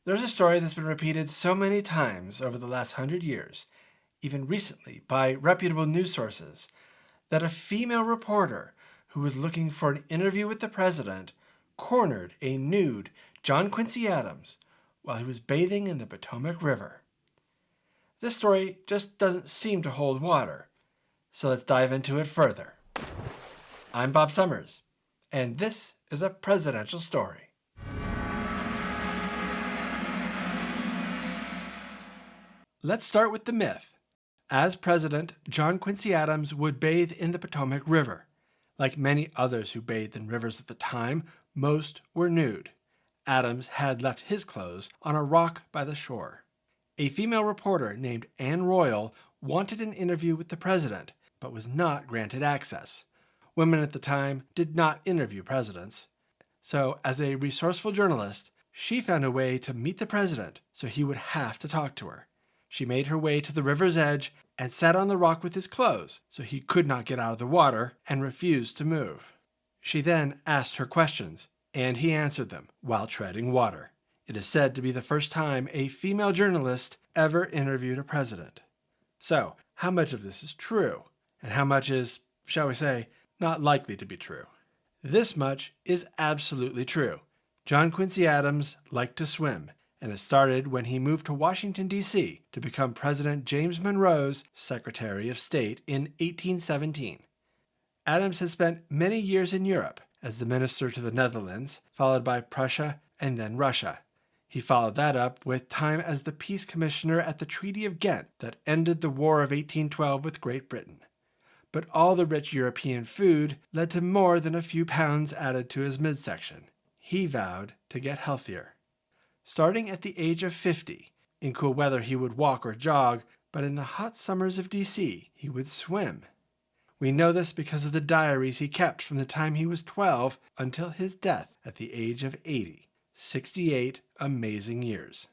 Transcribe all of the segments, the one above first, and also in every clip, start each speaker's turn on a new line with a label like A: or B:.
A: There's a story that's been repeated so many times over the last 100 years, even recently by reputable news sources, that a female reporter who was looking for an interview with the president cornered a nude John Quincy Adams while he was bathing in the Potomac River. This story just doesn't seem to hold water, so let's dive into it further. I'm Bob Summers, and this is a presidential story. Let's start with the myth. As president, John Quincy Adams would bathe in the Potomac River. Like many others who bathed in rivers at the time, most were nude. Adams had left his clothes on a rock by the shore. A female reporter named Anne Royall wanted an interview with the president, but was not granted access. Women at the time did not interview presidents. So, as a resourceful journalist, she found a way to meet the president so he would have to talk to her. She made her way to the river's edge and sat on the rock with his clothes so he could not get out of the water and refused to move. She then asked her questions, and he answered them while treading water. It is said to be the first time a female journalist ever interviewed a president. So, how much of this is true? And how much is, shall we say, not likely to be true? This much is absolutely true. John Quincy Adams liked to swim, and it started when he moved to Washington, D.C. to become President James Monroe's Secretary of State in 1817. Adams had spent many years in Europe as the minister to the Netherlands, followed by Prussia and then Russia. He followed that up with time as the peace commissioner at the Treaty of Ghent that ended the War of 1812 with Great Britain. But all the rich European food led to more than a few pounds added to his midsection. He vowed to get healthier. Starting at the age of 50, in cool weather he would walk or jog, but in the hot summers of D.C. he would swim. We know this because of the diaries he kept from the time he was 12 until his death at the age of 80, 68 amazing years.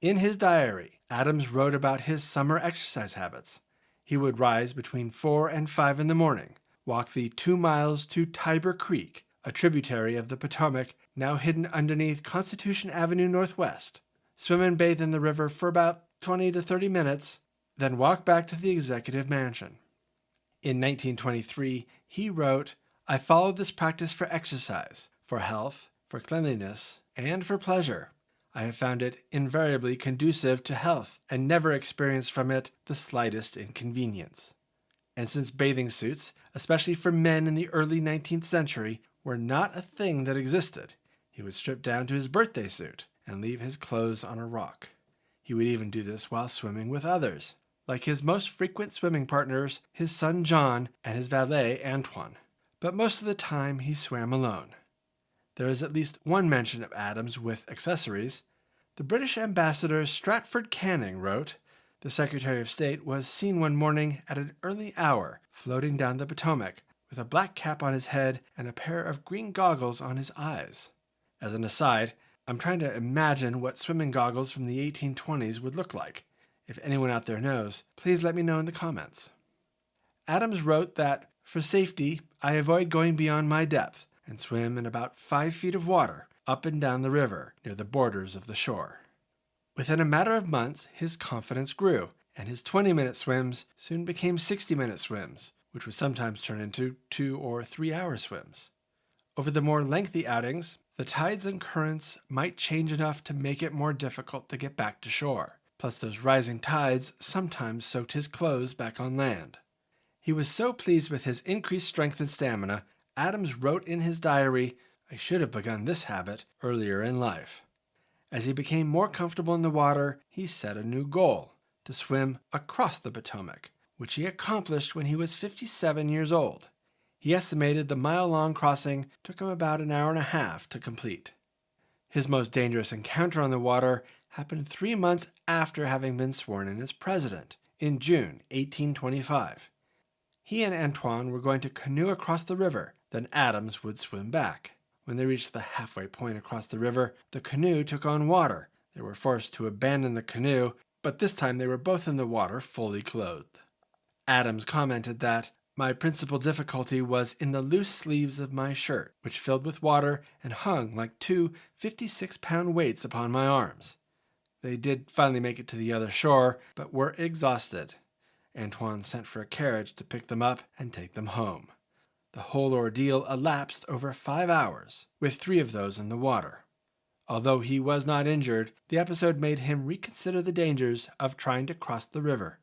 A: In his diary, Adams wrote about his summer exercise habits. He would rise between 4 and 5 in the morning, walk the 2 miles to Tiber Creek, a tributary of the Potomac now hidden underneath Constitution Avenue Northwest, swim and bathe in the river for about 20 to 30 minutes, then walk back to the executive mansion. In 1923, he wrote, "I followed this practice for exercise, for health, for cleanliness, and for pleasure. I have found it invariably conducive to health and never experienced from it the slightest inconvenience." And since bathing suits, especially for men in the early 19th century, were not a thing that existed, he would strip down to his birthday suit and leave his clothes on a rock. He would even do this while swimming with others, like his most frequent swimming partners, his son John and his valet Antoine. But most of the time he swam alone. There is at least one mention of Adams with accessories. The British ambassador Stratford Canning wrote, "The Secretary of State was seen one morning at an early hour floating down the Potomac, with a black cap on his head and a pair of green goggles on his eyes." As an aside, I'm trying to imagine what swimming goggles from the 1820s would look like. If anyone out there knows, please let me know in the comments. Adams wrote that, "For safety, I avoid going beyond my depth and swim in about 5 feet of water up and down the river near the borders of the shore." Within a matter of months, his confidence grew, and his 20-minute swims soon became 60-minute swims, which would sometimes turn into 2 or 3 hour swims. Over the more lengthy outings, the tides and currents might change enough to make it more difficult to get back to shore. Plus, those rising tides sometimes soaked his clothes back on land. He was so pleased with his increased strength and stamina, Adams wrote in his diary, "I should have begun this habit earlier in life." As he became more comfortable in the water, he set a new goal: to swim across the Potomac, which he accomplished when he was 57 years old. He estimated the mile-long crossing took him about an hour and a half to complete. His most dangerous encounter on the water happened 3 months after having been sworn in as president, in June 1825. He and Antoine were going to canoe across the river, then Adams would swim back. When they reached the halfway point across the river, the canoe took on water. They were forced to abandon the canoe, but this time they were both in the water fully clothed. Adams commented that, "My principal difficulty was in the loose sleeves of my shirt, which filled with water and hung like 2 56-pound weights upon my arms. They did finally make it to the other shore, but were exhausted. Antoine sent for a carriage to pick them up and take them home. The whole ordeal elapsed over 5 hours, with 3 of those in the water. Although he was not injured, the episode made him reconsider the dangers of trying to cross the river.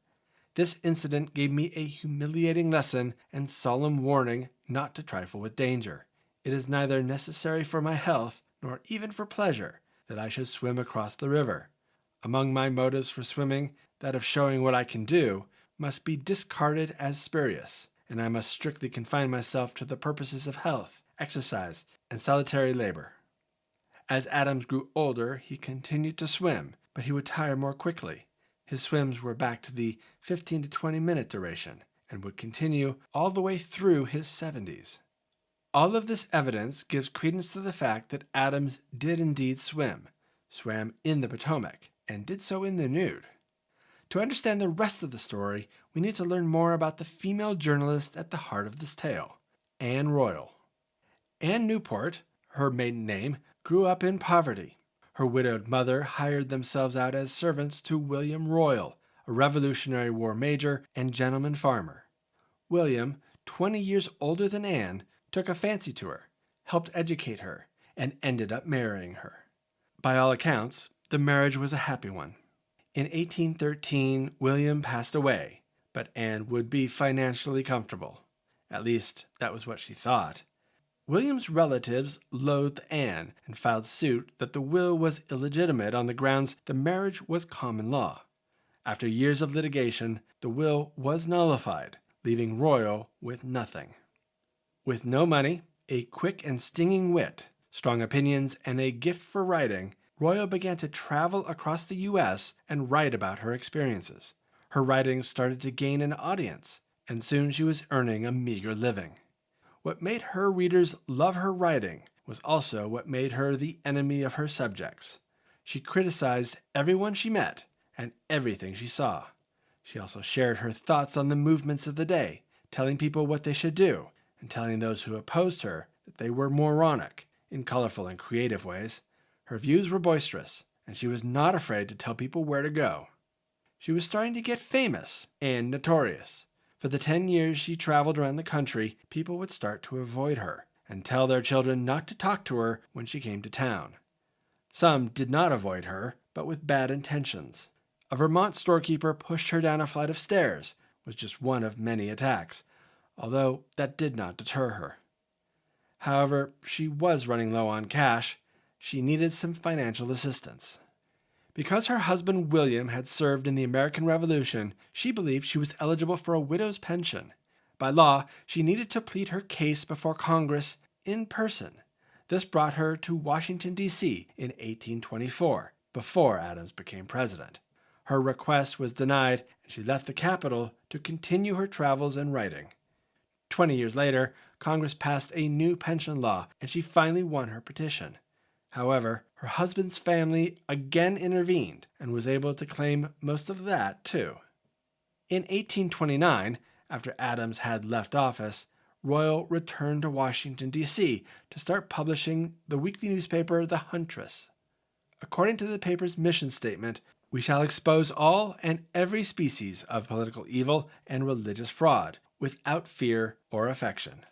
A: This incident gave me a humiliating lesson and solemn warning not to trifle with danger. It is neither necessary for my health, nor even for pleasure, that I should swim across the river. Among my motives for swimming, that of showing what I can do must be discarded as spurious, and I must strictly confine myself to the purposes of health, exercise, and solitary labor. As Adams grew older, he continued to swim, but he would tire more quickly. His swims were back to the 15 to 20-minute duration, and would continue all the way through his 70s. All of this evidence gives credence to the fact that Adams did indeed swim, swam in the Potomac, and did so in the nude. To understand the rest of the story, we need to learn more about the female journalist at the heart of this tale, Anne Royall. Anne Newport, her maiden name, grew up in poverty. Her widowed mother hired themselves out as servants to William Royall, a Revolutionary War major and gentleman farmer. William, 20 years older than Anne, took a fancy to her, helped educate her, and ended up marrying her. By all accounts, the marriage was a happy one. In 1813, William passed away, but Anne would be financially comfortable. At least, that was what she thought. William's relatives loathed Anne and filed suit that the will was illegitimate on the grounds the marriage was common law. After years of litigation, the will was nullified, leaving Royall with nothing. With no money, a quick and stinging wit, strong opinions, and a gift for writing, Royall began to travel across the U.S. and write about her experiences. Her writings started to gain an audience, and soon she was earning a meager living. What made her readers love her writing was also what made her the enemy of her subjects. She criticized everyone she met and everything she saw. She also shared her thoughts on the movements of the day, telling people what they should do, and telling those who opposed her that they were moronic, in colorful and creative ways. Her views were boisterous, and she was not afraid to tell people where to go. She was starting to get famous and notorious. For the 10 years she traveled around the country, people would start to avoid her and tell their children not to talk to her when she came to town. Some did not avoid her, but with bad intentions. A Vermont storekeeper pushed her down a flight of stairs, was just one of many attacks, although that did not deter her. However, she was running low on cash. She needed some financial assistance. Because her husband William had served in the American Revolution, she believed she was eligible for a widow's pension. By law, she needed to plead her case before Congress in person. This brought her to Washington, D.C. in 1824, before Adams became president. Her request was denied, and she left the capital to continue her travels and writing. 20 years later, Congress passed a new pension law, and she finally won her petition. However, her husband's family again intervened and was able to claim most of that, too. In 1829, after Adams had left office, Royall returned to Washington, D.C. to start publishing the weekly newspaper The Huntress. According to the paper's mission statement, we shall expose all and every species of political evil and religious fraud, without fear or affection.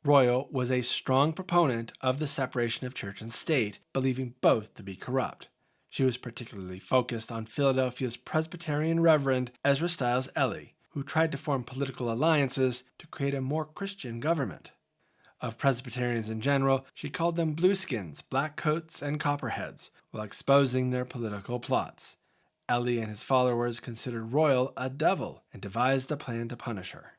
A: Royall was a strong proponent of the separation of church and state, believing both to be corrupt. She was particularly focused on Philadelphia's Presbyterian Reverend Ezra Stiles Eley, who tried to form political alliances to create a more Christian government. Of Presbyterians in general, she called them blueskins, blackcoats, and copperheads, while exposing their political plots. Eley and his followers considered Royall a devil and devised a plan to punish her.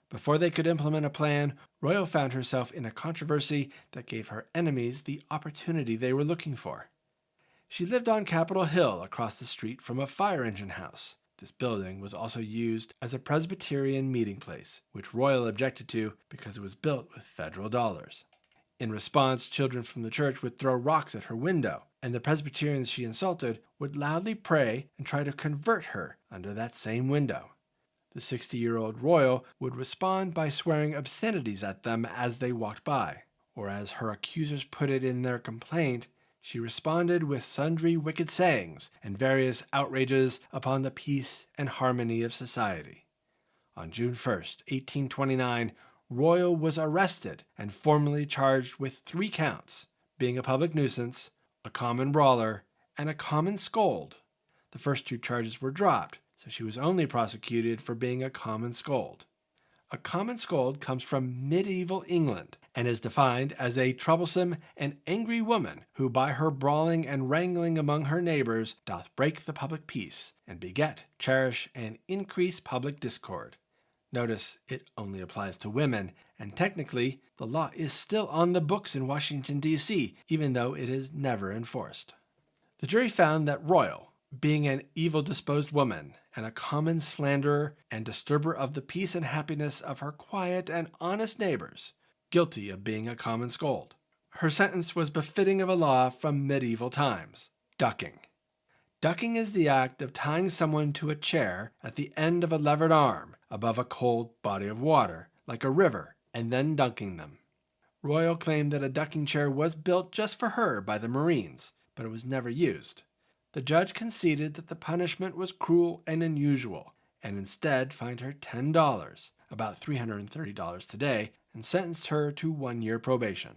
A: Before they could implement a plan, Royall found herself in a controversy that gave her enemies the opportunity they were looking for. She lived on Capitol Hill across the street from a fire engine house. This building was also used as a Presbyterian meeting place, which Royall objected to because it was built with federal dollars. In response, children from the church would throw rocks at her window, and the Presbyterians she insulted would loudly pray and try to convert her under that same window. The 60-year-old Royall would respond by swearing obscenities at them as they walked by, or as her accusers put it in their complaint, She responded with sundry wicked sayings and various outrages upon the peace and harmony of society. On June 1st, 1829, Royall was arrested and formally charged with 3 counts, being a public nuisance, a common brawler, and a common scold. The first 2 charges were dropped, so she was only prosecuted for being a common scold. A common scold comes from medieval England and is defined as a troublesome and angry woman who by her brawling and wrangling among her neighbors doth break the public peace and beget, cherish, and increase public discord. Notice it only applies to women, and technically the law is still on the books in Washington, D.C., even though it is never enforced. The jury found that Royall, being an evil-disposed woman and a common slanderer and disturber of the peace and happiness of her quiet and honest neighbors, guilty of being a common scold. Her sentence was befitting of a law from medieval times, ducking. Ducking is the act of tying someone to a chair at the end of a levered arm above a cold body of water, like a river, and then dunking them. Royall claimed that a ducking chair was built just for her by the Marines, but it was never used. The judge conceded that the punishment was cruel and unusual, and instead fined her $10, about $330 today, and sentenced her to 1-year probation.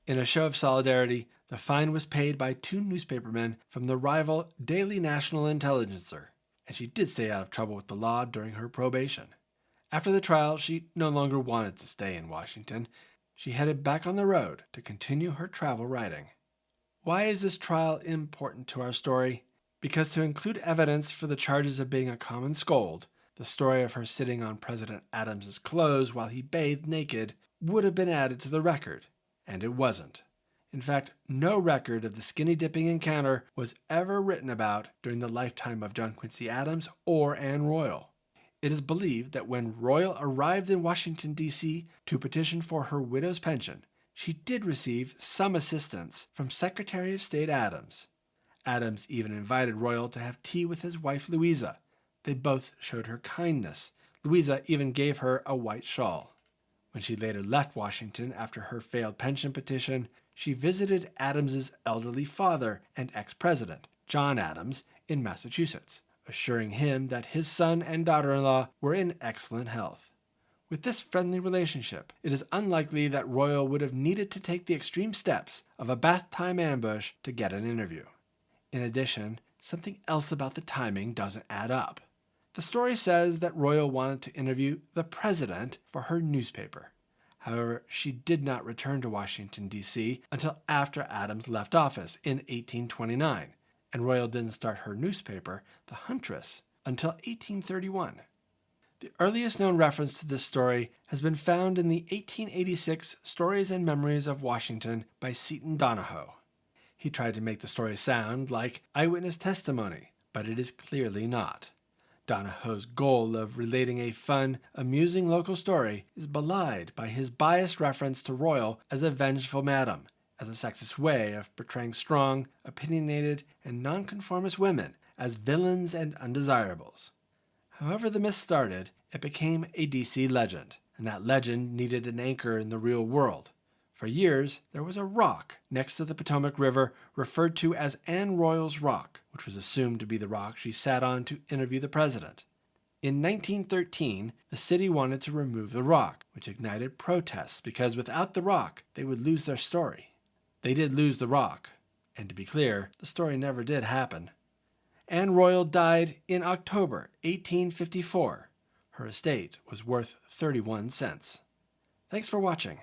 A: In a show of solidarity, the fine was paid by 2 newspapermen from the rival Daily National Intelligencer, and she did stay out of trouble with the law during her probation. After the trial, she no longer wanted to stay in Washington. She headed back on the road to continue her travel writing. Why is this trial important to our story? Because to include evidence for the charges of being a common scold, the story of her sitting on President Adams's clothes while he bathed naked would have been added to the record, and it wasn't. In fact, no record of the skinny dipping encounter was ever written about during the lifetime of John Quincy Adams or Anne Royall. It is believed that when Royall arrived in Washington, D.C. to petition for her widow's pension, she did receive some assistance from Secretary of State Adams. Adams even invited Royall to have tea with his wife Louisa. They both showed her kindness. Louisa even gave her a white shawl. When she later left Washington after her failed pension petition, she visited Adams's elderly father and ex-president, John Adams, in Massachusetts, assuring him that his son and daughter-in-law were in excellent health. With this friendly relationship, it is unlikely that Royall would have needed to take the extreme steps of a bath-time ambush to get an interview. In addition, something else about the timing doesn't add up. The story says that Royall wanted to interview the president for her newspaper. However, she did not return to Washington, D.C. until after Adams left office in 1829, and Royall didn't start her newspaper, The Huntress, until 1831. The earliest known reference to this story has been found in the 1886 Stories and Memories of Washington by Seton Donahoe. He tried to make the story sound like eyewitness testimony, but it is clearly not. Donahoe's goal of relating a fun, amusing local story is belied by his biased reference to Royall as a vengeful madam, as a sexist way of portraying strong, opinionated, and nonconformist women as villains and undesirables. However the myth started, it became a D.C. legend, and that legend needed an anchor in the real world. For years, there was a rock next to the Potomac River referred to as Anne Royall's Rock, which was assumed to be the rock she sat on to interview the president. In 1913, the city wanted to remove the rock, which ignited protests because without the rock, they would lose their story. They did lose the rock, and to be clear, the story never did happen. Anne Royall died in October 1854. Her estate was worth 31 cents. Thanks for watching.